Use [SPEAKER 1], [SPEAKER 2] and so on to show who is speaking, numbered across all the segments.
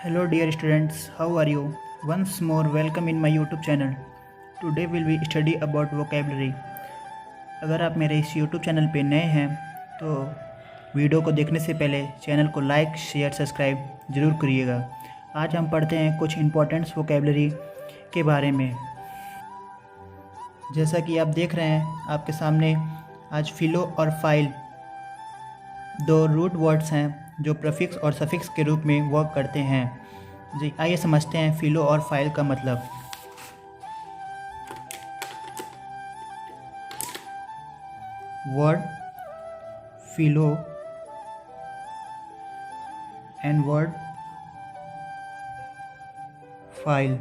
[SPEAKER 1] Hello dear students, how are you? Once more welcome in my YouTube channel. Today will be study about vocabulary. अगर आप मेरे इस YouTube channel पे नए हैं तो वीडियो को देखने से पहले चैनल को लाइक शेयर सब्सक्राइब ज़रूर करिएगा। आज हम पढ़ते हैं कुछ इम्पोर्टेंट्स वोकेबलरी के बारे में। जैसा कि आप देख रहे हैं आपके सामने आज फिलो और फाइल दो रूट वर्ड्स हैं जो प्रीफिक्स और सफिक्स के रूप में वर्क करते हैं। जी आइए समझते हैं फिलो और फाइल का मतलब। वर्ड फिलो एंड वर्ड फाइल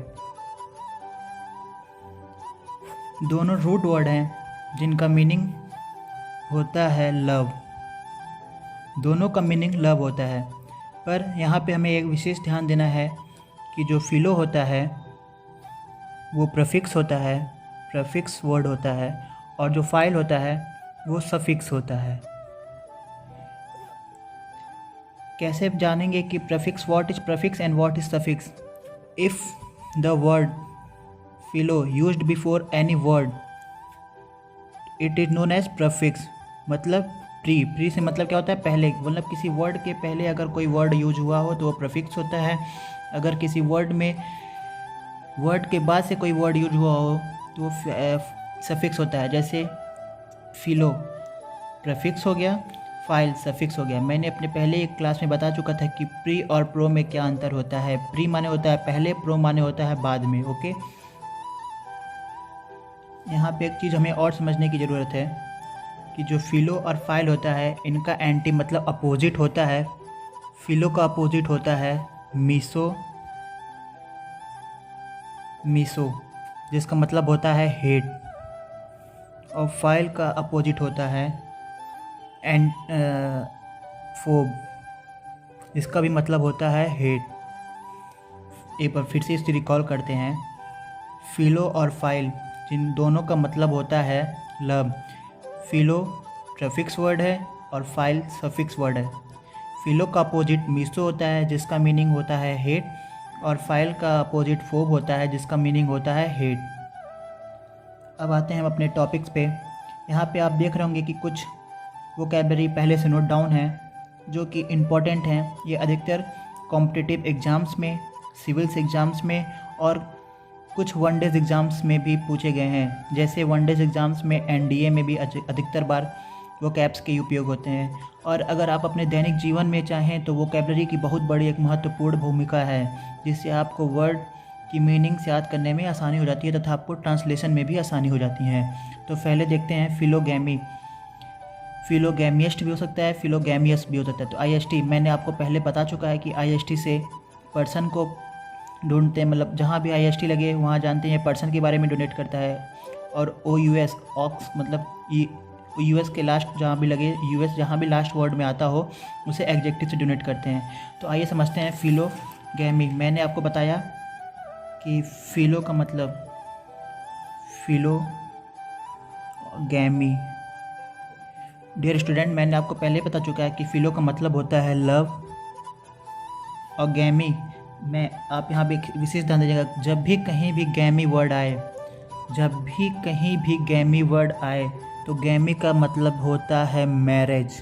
[SPEAKER 1] दोनों रूट वर्ड हैं जिनका मीनिंग होता है लव। दोनों का मीनिंग लव होता है, पर यहाँ पे हमें एक विशेष ध्यान देना है कि जो फिलो होता है वो प्रीफिक्स होता है, प्रीफिक्स वर्ड होता है, और जो फाइल होता है वो सफिक्स होता है। कैसे जानेंगे कि prefix, what is prefix and what is suffix? If the word philo used before any word it is known as prefix. मतलब प्री से मतलब क्या होता है? पहले, मतलब किसी वर्ड के पहले अगर कोई वर्ड यूज हुआ हो तो वो प्रीफिक्स होता है। अगर किसी वर्ड के बाद से कोई वर्ड यूज हुआ हो तो वो सफिक्स होता है। जैसे फिलो प्रीफिक्स हो गया, फाइल सफिक्स हो गया। मैंने अपने पहले एक क्लास में बता चुका था कि प्री और प्रो में क्या अंतर होता है। प्री माने होता है पहले, प्रो माने होता है बाद में। ओके, यहाँ पे एक चीज़ हमें और समझने की ज़रूरत है कि जो फिलो और फाइल होता है इनका एंटी मतलब अपोजिट होता है। फिलो का अपोजिट होता है मीसो जिसका मतलब होता है हेट, और फाइल का अपोजिट होता है फोब जिसका भी मतलब होता है हेट। एक बार फिर से इसे रिकॉल करते हैं। फिलो और फाइल जिन दोनों का मतलब होता है लव। फिलो प्रीफिक्स वर्ड है और फाइल सफिक्स वर्ड है। फिलो का अपोजिट मीसो होता है जिसका मीनिंग होता है हेट, और फाइल का अपोजिट फोब होता है जिसका मीनिंग होता है हेट। अब आते हैं हम अपने टॉपिक्स पे। यहाँ पे आप देख रहे होंगे कि कुछ वोकैबलरी पहले से नोट डाउन है जो कि इम्पॉर्टेंट हैं। ये अधिकतर कॉम्पिटिटिव एग्ज़ाम्स में, सिविल्स एग्ज़ाम्स में और कुछ वनडेज एग्ज़ाम्स में भी पूछे गए हैं। जैसे वनडेज एग्ज़ाम्स में एनडीए में भी अधिकतर बार वोकैब्स के उपयोग होते हैं। और अगर आप अपने दैनिक जीवन में चाहें तो वोकैबलरी की बहुत बड़ी एक महत्वपूर्ण भूमिका है, जिससे आपको वर्ड की मीनिंग्स याद करने में आसानी हो जाती है तथा आपको ट्रांसलेशन में भी आसानी हो जाती है। तो पहले देखते हैं फिलोगैमी। फिलोगैमियस्ट भी हो सकता है, फिलोगैमियस भी हो सकता है। तो आईएसटी मैंने आपको पहले बता चुका है कि आईएसटी से पर्सन को ढूंढते हैं, मतलब जहाँ भी आईएसटी लगे वहाँ जानते हैं पर्सन के बारे में डोनेट करता है। और ओयूएस ऑक्स मतलब यूएस के लास्ट जहाँ भी लगे, यूएस जहाँ भी लास्ट वर्ड में आता हो उसे एग्जेक्टिव से डोनेट करते हैं। तो आइए समझते हैं फिलोगैमी। मैंने आपको बताया कि फिलो का मतलब फिलोगैमी। डियर स्टूडेंट, मैंने आपको पहले बता चुका है कि फिलो का मतलब होता है लव, और गैमी मैं आप यहाँ पे विशेष ध्यान दीजिएगा। जब भी कहीं भी गैमी वर्ड आए तो गैमी का मतलब होता है मैरिज,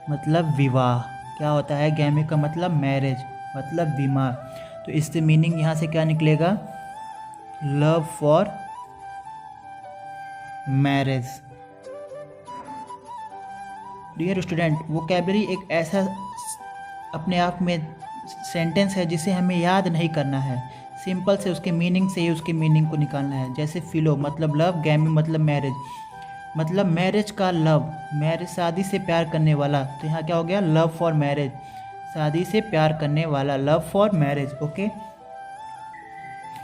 [SPEAKER 1] मतलब विवाह। क्या होता है? गैमी का मतलब मैरिज, मतलब विवाह। तो इससे मीनिंग यहाँ से क्या निकलेगा? Love for marriage. Dear student, vocabulary एक ऐसा अपने आप में सेंटेंस है जिसे हमें याद नहीं करना है, सिंपल से उसके मीनिंग से ही उसके मीनिंग को निकालना है। जैसे फिलो मतलब लव, गैमी मतलब मैरिज, मतलब मैरिज का लव, मैरिज शादी से प्यार करने वाला। तो यहाँ क्या हो गया? लव फॉर मैरिज, शादी से प्यार करने वाला, लव फॉर मैरिज। ओके,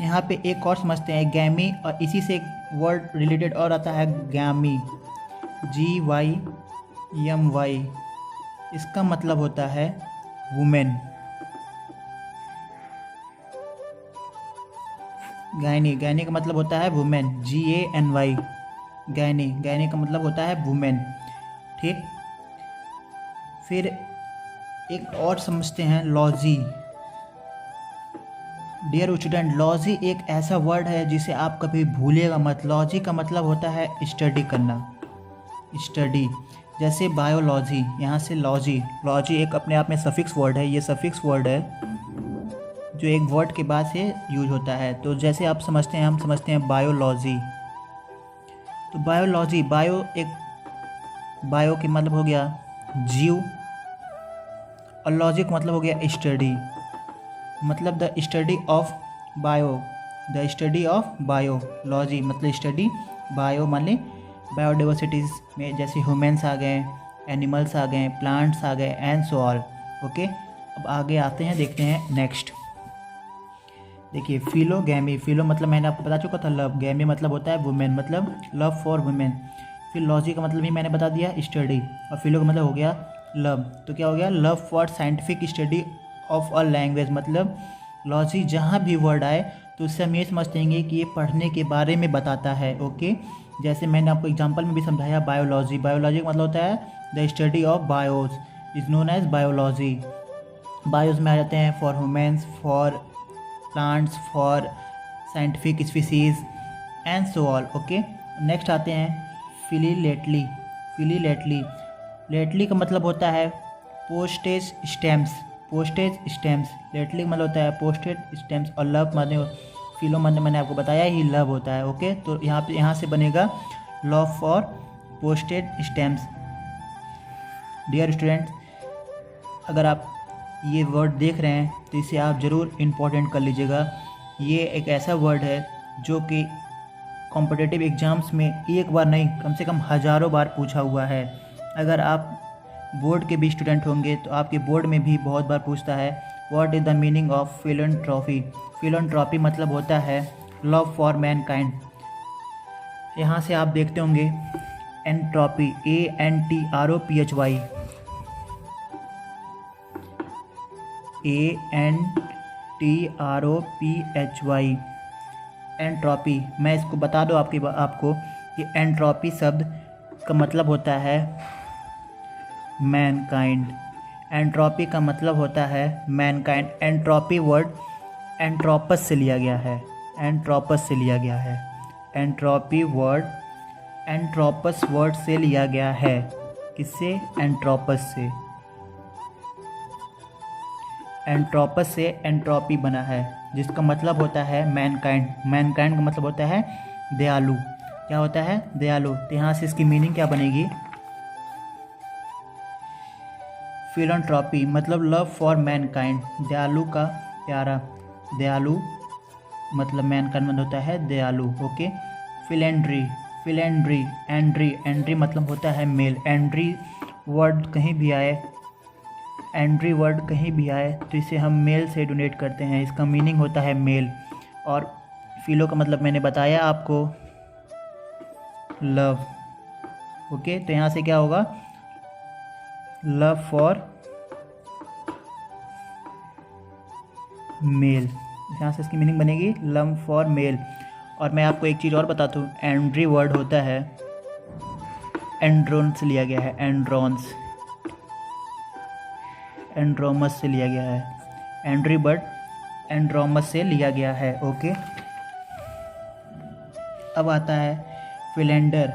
[SPEAKER 1] यहाँ पे एक और समझते हैं गैमी, और इसी से एक वर्ड रिलेटेड और आता है गैमी, GYMY। इसका मतलब होता है वुमेन। गैनी का मतलब होता है वुमेन, GANY। गैनी का मतलब होता है वुमेन। ठीक, फिर एक और समझते हैं लॉजी। डियर स्टूडेंट, लॉजी एक ऐसा वर्ड है जिसे आप कभी भूलिएगा मत। लॉजी का मतलब होता है स्टडी करना, स्टडी। जैसे बायोलॉजी, यहाँ से लॉजी, लॉजी एक अपने आप में सफिक्स वर्ड है। ये सफिक्स वर्ड है जो एक वर्ड के बाद से यूज होता है। तो जैसे आप समझते हैं, हम समझते हैं बायोलॉजी। तो बायोलॉजी, बायो एक, बायो के मतलब हो गया जीव, और लॉजी का मतलब हो गया स्टडी, मतलब the study of bio, the study of biology मतलब स्टडी। बायो मान ली बायोडाइवर्सिटीज़ में जैसे ह्यूमन्स आ गए, एनिमल्स आ गए, प्लांट्स आ गए, एंड सो ऑल। ओके, अब आगे आते हैं, देखते हैं नेक्स्ट। देखिए फिलोगैमी, फिलो मतलब मैंने आपको बता चुका था लव, गैमी मतलब होता है वुमेन, मतलब लव फॉर वुमेन। फिर लॉजी का मतलब भी मैंने बता दिया स्टडी, और फिलो का मतलब हो गया लव। तो क्या हो गया, love for scientific study of a language. मतलब लॉजी जहाँ भी वर्ड आए तो उससे हम ये समझते हैं कि ये पढ़ने के बारे में बताता है। ओके, जैसे मैंने आपको एग्जांपल में भी समझाया बायोलॉजी, बायोलॉजी का मतलब होता है the study of bios is known as biology. Bios में आ जाते हैं for humans, for plants, for scientific species and so all. Okay, next आते हैं फिलीलेटली। फिलीलेटली, लेटली का मतलब होता है postage stamps, postage stamps. Lately का मतलब होता है पोस्टेज स्टैम्प्स, और लव माने, फिलो माने मैंने आपको बताया ही लव होता है। ओके, तो यहाँ से बनेगा love for postage stamps. Dear students, अगर आप ये वर्ड देख रहे हैं तो इसे आप ज़रूर इम्पोर्टेंट कर लीजिएगा। ये एक ऐसा वर्ड है जो कि कॉम्पिटिटिव एग्ज़ाम्स में एक बार नहीं, कम से कम हज़ारों बार पूछा हुआ है। अगर आप बोर्ड के भी स्टूडेंट होंगे तो आपके बोर्ड में भी बहुत बार पूछता है what is the meaning of philanthropy. Philanthropy मतलब होता है लव फॉर मैनकाइंड। यहाँ से आप देखते होंगे एंट्रोपी, ANTROPHY, ANTROPHY, एंट्रोपी। मैं इसको बता दूँ आपको कि एंट्रोपी शब्द का मतलब होता है मैनकाइंड। एंट्रोपी का मतलब होता है मैनकाइंड। एंट्रोपी वर्ड एंट्रोपस से लिया गया है, एंट्रोपस से लिया गया है। एंट्रोपी वर्ड एंट्रोपस वर्ड से लिया गया है। किससे? एंट्रोपस से। एंट्रोपस से एंट्रोपी बना है, जिसका मतलब होता है मैनकाइंड। मैनकाइंड का मतलब होता है दयालु। क्या होता है? दयालु। तो यहाँ से इसकी मीनिंग क्या बनेगी? फिलैंथ्रोपी मतलब लव फॉर मैनकाइंड, दयालु का प्यारा। दयालु मतलब मैनकाइंड मतलब होता है दयालु। ओके, फिलेंड्री, फिलेंड्री, एंड्री, एंड्री मतलब होता है मेल। एंड्री वर्ड कहीं भी आए, एंड्री वर्ड कहीं भी आए तो इसे हम मेल से डोनेट करते हैं। इसका मीनिंग होता है मेल। और फिलो का मतलब मैंने बताया आपको लव। ओके, तो यहाँ से क्या होगा? Love for male. यहाँ से इसकी मीनिंग बनेगी लव फॉर मेल। और मैं आपको एक चीज़ और बता दूँ, एंड्री वर्ड होता है एंड्रोन से लिया गया है, एंड्रॉन्स, एंड्रोमस से लिया गया है। एंड्री वर्ड एंड्रोमस से लिया गया है। ओके, अब आता है फिलेंडर।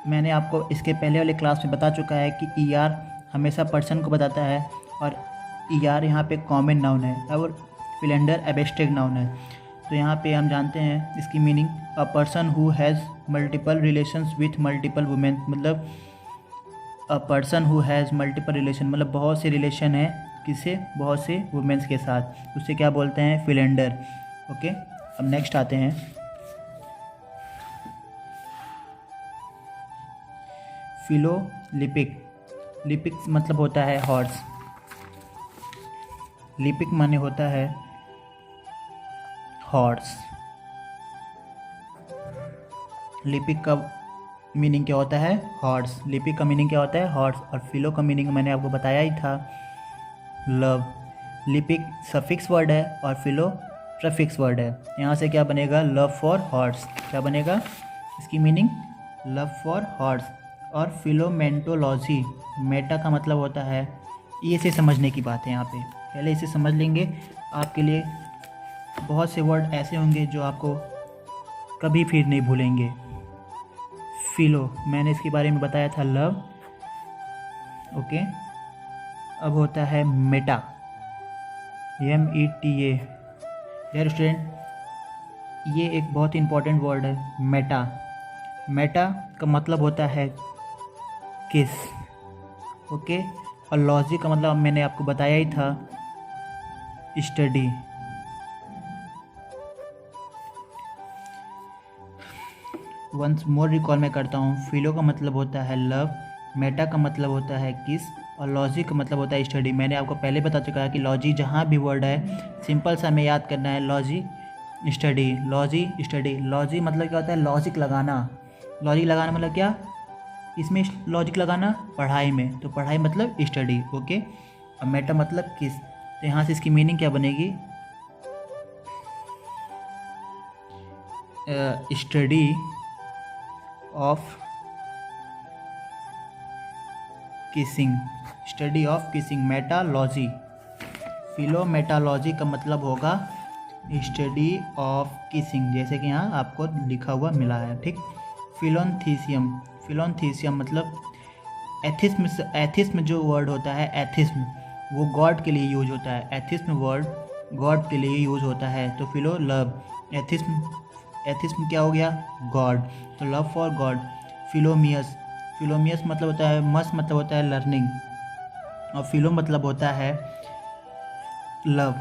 [SPEAKER 1] मैंने आपको इसके पहले वाले क्लास में बता चुका है कि ER हमेशा पर्सन को बताता है, और ER यहाँ पे कॉमन नाउन है, और फिलेंडर एब्स्ट्रैक्ट नाउन है। तो यहाँ पे हम जानते हैं इसकी meaning, a person who has multiple relations with multiple women. मतलब a person who has multiple relation मतलब बहुत से रिलेशन है, किससे? बहुत से वुमेन्स के साथ, उसे क्या बोलते हैं? फिलेंडर। ओके, अब नेक्स्ट आते हैं फिलोलिपिक। लिपिक मतलब होता है हॉर्स। लिपिक माने होता है हॉर्स। लिपिक का मीनिंग क्या होता है? हॉर्स। लिपिक का मीनिंग क्या होता है? हॉर्स। और फिलो का मीनिंग मैंने आपको बताया ही था, लव। लिपिक सफिक्स वर्ड है और फिलो प्रीफिक्स वर्ड है। यहाँ से क्या बनेगा? Love for horse. क्या बनेगा इसकी मीनिंग? Love for horse. और फिलोमेंटोलॉजी, मेटा का मतलब होता है, ये इसे समझने की बात है। यहाँ पे पहले इसे समझ लेंगे, आपके लिए बहुत से वर्ड ऐसे होंगे जो आपको कभी फिर नहीं भूलेंगे। फिलो, मैंने इसके बारे में बताया था, लव। ओके, अब होता है मेटा, META। यार स्टूडेंट, ये एक बहुत ही इंपॉर्टेंट वर्ड है, मेटा। मेटा का मतलब होता है किस। ओके, और लॉजिक का मतलब मैंने आपको बताया ही था, स्टडी। वंस मोर रिकॉल मैं करता हूँ। फिलो का मतलब होता है लव, मेटा का मतलब होता है किस, और लॉजिक का मतलब होता है स्टडी। मैंने आपको पहले बता चुका है कि लॉजी जहाँ भी वर्ड है, सिंपल सा हमें याद करना है, logy study, logy study. Logy मतलब क्या होता है, लॉजिक लगाना। लॉजिक लगाना मतलब क्या, इसमें लॉजिक लगाना पढ़ाई में, तो पढ़ाई मतलब स्टडी। ओके, अब मेटा मतलब किस, तो यहाँ से इसकी मीनिंग क्या बनेगी, study of kissing, study of kissing, metalogy. Philometalogy का मतलब होगा स्टडी ऑफ किसिंग, जैसे कि यहाँ आपको लिखा हुआ मिला है, ठीक। फिलोन्थीसियम, फिलोन्थीसियम मतलब एथिस्म। एथिस्म जो वर्ड होता है, एथिस्म, वो गॉड के लिए यूज होता है। एथिस्म वर्ड गॉड के लिए यूज होता है, तो फिलो लव, एथिस्म, एथिस्म क्या हो गया, गॉड, तो लव फॉर गॉड। फिलोमियस, फिलोमियस मतलब होता है, मस मतलब होता है लर्निंग, और फिलो मतलब होता है लव।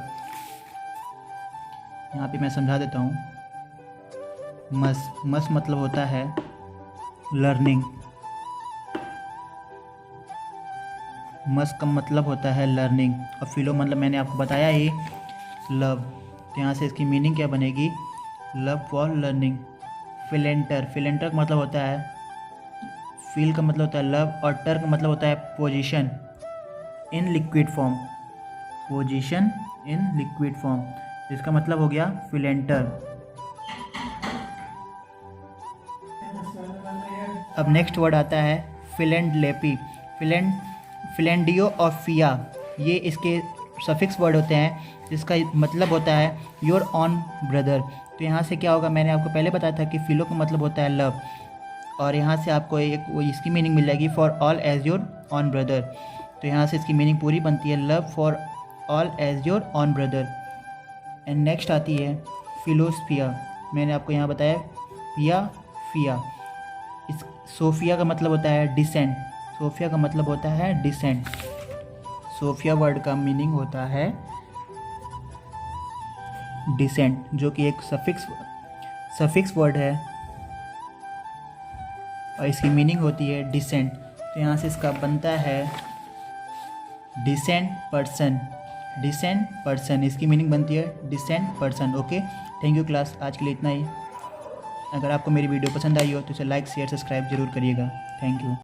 [SPEAKER 1] यहाँ पे मैं समझा देता हूँ, मस मतलब होता है लर्निंग, मस का मतलब होता है लर्निंग, और फिलो मतलब मैंने आपको बताया ही, लव। तो यहाँ से इसकी मीनिंग क्या बनेगी, लव फॉर लर्निंग। फिलेंटर, फिलेंटर का मतलब होता है, फील का मतलब होता है लव, और टर का मतलब होता है position in liquid form, position in liquid form, इसका मतलब हो गया फिलेंटर। अब नेक्स्ट वर्ड आता है फिलेंडलेपी, फिलेंडियो और फिया, ये इसके सफिक्स वर्ड होते हैं, जिसका मतलब होता है योर ऑन ब्रदर। तो यहाँ से क्या होगा, मैंने आपको पहले बताया था कि फिलो का मतलब होता है लव, और यहाँ से आपको एक इसकी मीनिंग मिल जाएगी for all as your own brother. तो यहाँ से इसकी मीनिंग पूरी बनती है, love for all as your own brother. And next आती है फिलोस्फिया, मैंने आपको यहाँ बताया पिया फिया। इस सोफिया का मतलब होता है डिसेंट, सोफिया का मतलब होता है डिसेंट। सोफिया वर्ड का मीनिंग होता है डिसेंट, जो कि एक सफिक्स वर्ड है, और इसकी मीनिंग होती है डिसेंट। तो यहाँ से इसका बनता है डिसेंट पर्सन, डिसेंट पर्सन, इसकी मीनिंग बनती है decent person. Okay, thank you class, आज के लिए इतना ही। अगर आपको मेरी वीडियो पसंद आई हो तो इसे लाइक शेयर सब्सक्राइब जरूर करिएगा। Thank you.